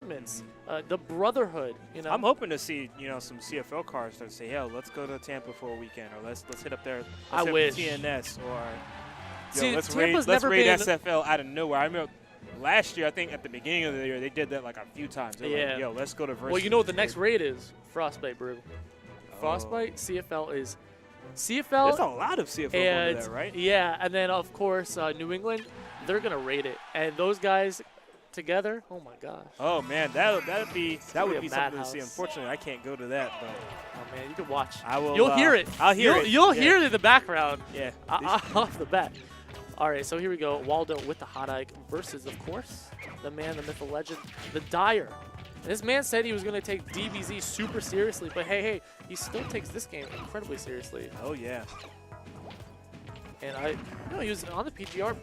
segments, the brotherhood. You know, I'm hoping to see some CFL cars that say, "Yo, let's go to Tampa for a weekend," or let's hit up there. I wish TNS or See, let's Tampa's raid never been SFL out of nowhere. I remember last year, I think at the beginning of the year, they did that like a few times. They were like, "Yo, let's go to Versus." Well, you know what the next raid is? Frostbite Brew. Frostbite CFL is CFL. There's a lot of CFL over there, right? Yeah, and then of course New England, they're gonna raid it, and those guys together, oh my gosh. Oh man, that would be something to madhouse. see. Unfortunately, I can't go to that, but Oh man, you can watch. I will. You'll hear it. I'll hear it. You'll hear it in the background. Yeah. Off the bat. All right, so here we go. Waldo with the hot Ike versus, of course, the man, the myth, the legend, the Dyer. This man said he was going to take DBZ super seriously, but hey, he still takes this game incredibly seriously. Oh yeah. And he was on the PGR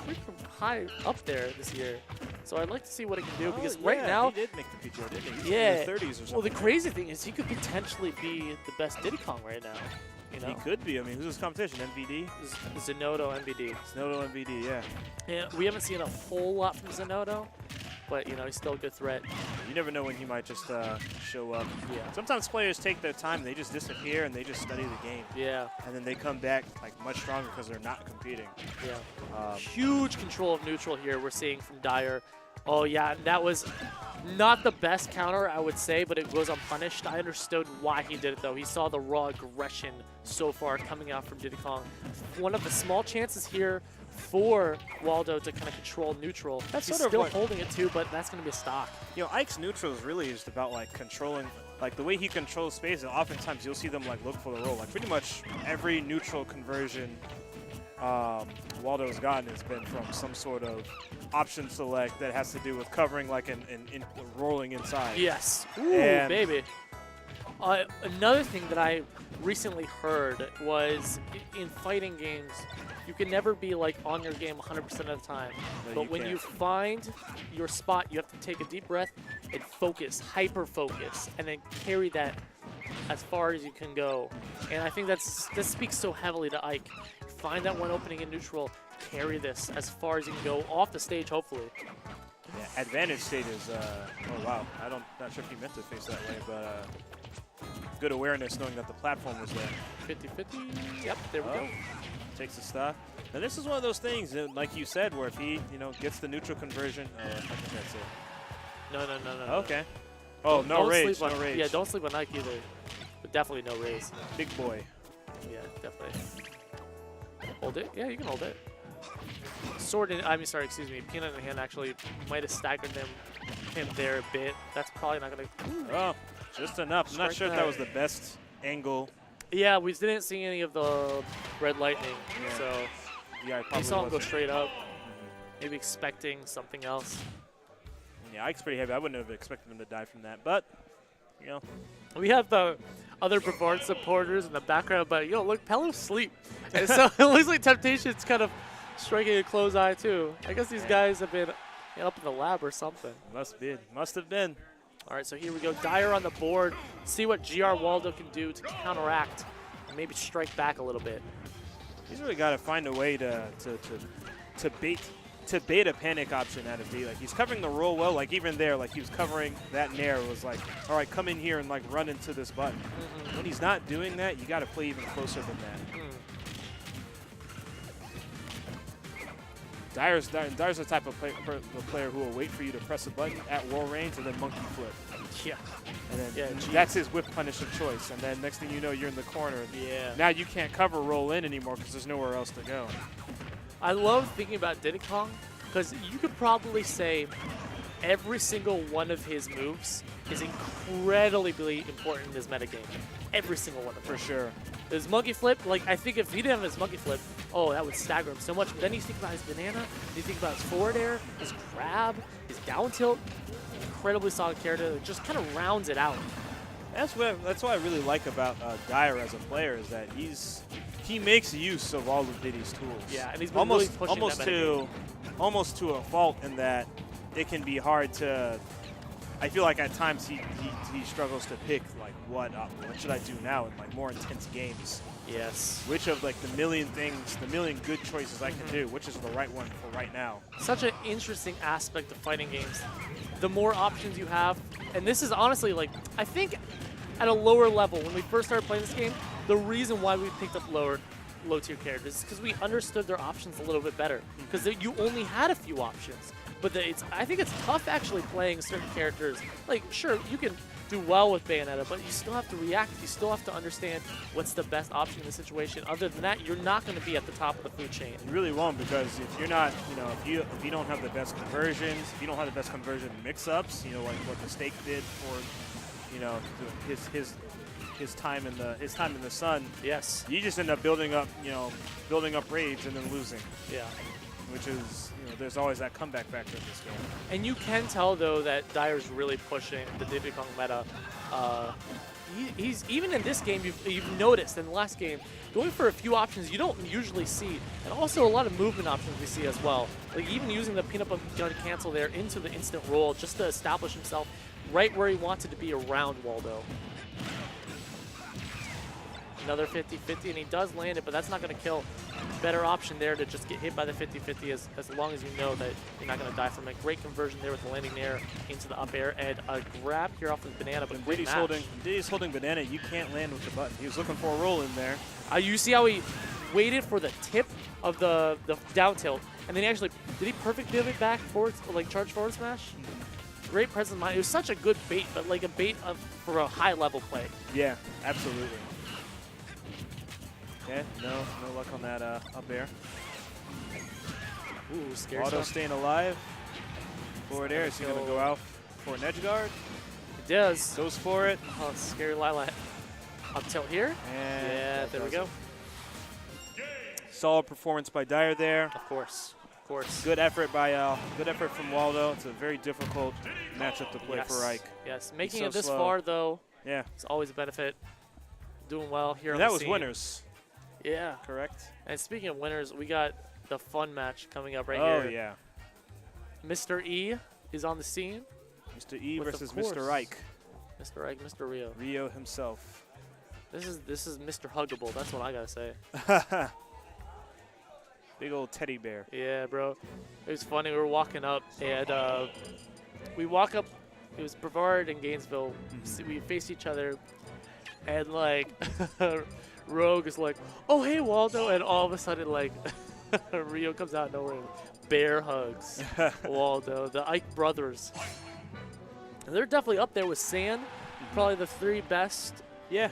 pretty high up there this year. So I'd like to see what he can do because right now, he did make the PGR, didn't he? He's yeah, in the 30s or something. Well, the crazy thing is he could potentially be the best Diddy Kong right now. You know? He could be. I mean, who's his competition? MVD? Zenodo MVD. Zenodo MVD, yeah. Yeah, we haven't seen a whole lot from Zenodo, but he's still a good threat. You never know when he might just show up. Yeah. Sometimes players take their time, they just disappear and they just study the game. Yeah. And then they come back like much stronger because they're not competing. Yeah. Huge control of neutral here we're seeing from Dyer. Oh yeah, that was not the best counter, I would say, but it goes unpunished. I understood why he did it, though. He saw the raw aggression so far coming out from Diddy Kong. One of the small chances here for Waldo to kind of control neutral. That's He's sort of still like, holding it, too, but that's going to be a stock. Ike's neutral is really just about, like, controlling, like, the way he controls space. And oftentimes you'll see them, like, look for the roll. Like, pretty much every neutral conversion Waldo's gotten has been from some sort of option select that has to do with covering like in rolling inside. Yes. Ooh, and baby. Another thing that I recently heard was in fighting games, you can never be like on your game 100% of the time. No, but when you find your spot, you have to take a deep breath and focus, hyper focus, and then carry that as far as you can go. And I think that speaks so heavily to Ike. Find that one opening in neutral, carry this as far as you can go off the stage, hopefully. Yeah, advantage state is, oh wow, not sure if he meant to face that way, but good awareness knowing that the platform was there. 50-50, yep, there we go. Takes the stock. Now this is one of those things, like you said, where if he, gets the neutral conversion, I think that's it. No. Okay. Oh, no rage, no rage. Yeah, don't sleep on Ike either, but definitely no raise. Big boy. Yeah, definitely. Hold it? Yeah, you can hold it. Sword in, excuse me, peanut in hand actually might have staggered him there a bit. That's probably not going to... Oh, just enough. I'm not sure if that was the best angle. Yeah, we didn't see any of the red lightning, so yeah, we saw him go straight up, maybe expecting something else. Yeah, Ike's pretty heavy. I wouldn't have expected him to die from that, but, We have the other Brevard supporters in the background, but look, Pelo's asleep. And so it looks like Temptation's kind of striking a close eye too. I guess these guys have been up in the lab or something. Must have been. All right, so here we go. Dyer on the board. See what GR Waldo can do to counteract and maybe strike back a little bit. He's really got to find a way to bait a panic option out of D. Like, he's covering the roll well. Like, even there, like, he was covering that nair. It was like, all right, come in here and, like, run into this button. When he's not doing that, you got to play even closer than that. Dyer's the type of player who will wait for you to press a button at roll range and then monkey flip. Yeah. And then that's his whip punish of choice. And then next thing you know, you're in the corner. Yeah. Now you can't cover roll in anymore because there's nowhere else to go. I love thinking about Diddy Kong because you could probably say every single one of his moves is incredibly important in his metagame. Every single one of them. For sure. His monkey flip, like, I think if he didn't have his monkey flip, oh, that would stagger him so much. But then you think about his banana, you think about his forward air, his grab, his down tilt. Incredibly solid character that just kind of rounds it out. That's what I really like about Dyer as a player is that he makes use of all of Diddy's tools. Yeah, and he's been really pushing almost to a fault in that it can be hard to I feel like at times he struggles to pick like what should I do now in like more intense games. Yes. Which of like the million things, the million good choices I can do, which is the right one for right now. Such an interesting aspect of fighting games. The more options you have, and this is honestly like, I think at a lower level, when we first started playing this game, the reason why we picked up low tier characters is because we understood their options a little bit better. Because you only had a few options. But I think it's tough actually playing certain characters. Like, sure, you can do well with Bayonetta, but you still have to react. You still have to understand what's the best option in the situation. Other than that, you're not going to be at the top of the food chain. You really won't, because if you're not, if you don't have the best conversions, if you don't have the best conversion mix-ups, like what the Steak did for, his time in the sun. Yes. You just end up building up raids and then losing. Yeah. Which is, there's always that comeback factor in this game. And you can tell, though, that Dyer's really pushing the Diddy Kong meta. He's even in this game, you've noticed in the last game, going for a few options you don't usually see, and also a lot of movement options we see as well. Like even using the peanut butter gun cancel there into the instant roll just to establish himself right where he wanted to be around Waldo. Another 50-50, and he does land it, but that's not going to kill. Better option there to just get hit by the 50-50 as long as you know that you're not going to die from it. Great conversion there with the landing there into the up air, and a grab here off of Banana, but great match. Diddy's holding Banana, you can't land with the button. He was looking for a roll in there. You see how he waited for the tip of the down tilt, and then he actually, did he perfect pivot back forward, like charge forward smash? Great presence of mind. It was such a good bait, but like a bait for a high level play. Yeah, absolutely. Okay, no luck on that up air. Ooh, scary Waldo stuff. staying alive. Forward air, is he going to go out for an edge guard? It does. Goes for it. Oh, scary Lilac. Up tilt here. And yeah, there we go. Solid performance by Dyer there. Of course. Of course. Good effort from Waldo. It's a very difficult matchup to play for Ike. Yes, making so it this slow. far though, yeah, it's always a benefit. Doing well here and on that the was scene. winners. Yeah. Correct. And speaking of winners, we got the fun match coming up right here. here. Oh, yeah. Mr. E is on the scene. Mr. E with, versus Mr. Ike. Mr. Ike, Mr. Rio. Rio himself. This is Mr. Huggable. That's what I got to say. Big old teddy bear. Yeah, bro. It was funny. We were walking up, and we walk up. It was Brevard and Gainesville. We faced each other, and like Rogue is like, "Oh hey Waldo," and all of a sudden like Rio comes out of nowhere, and bear hugs Waldo. The Ike brothers. And they're definitely up there with Sand, probably the three best. Yeah.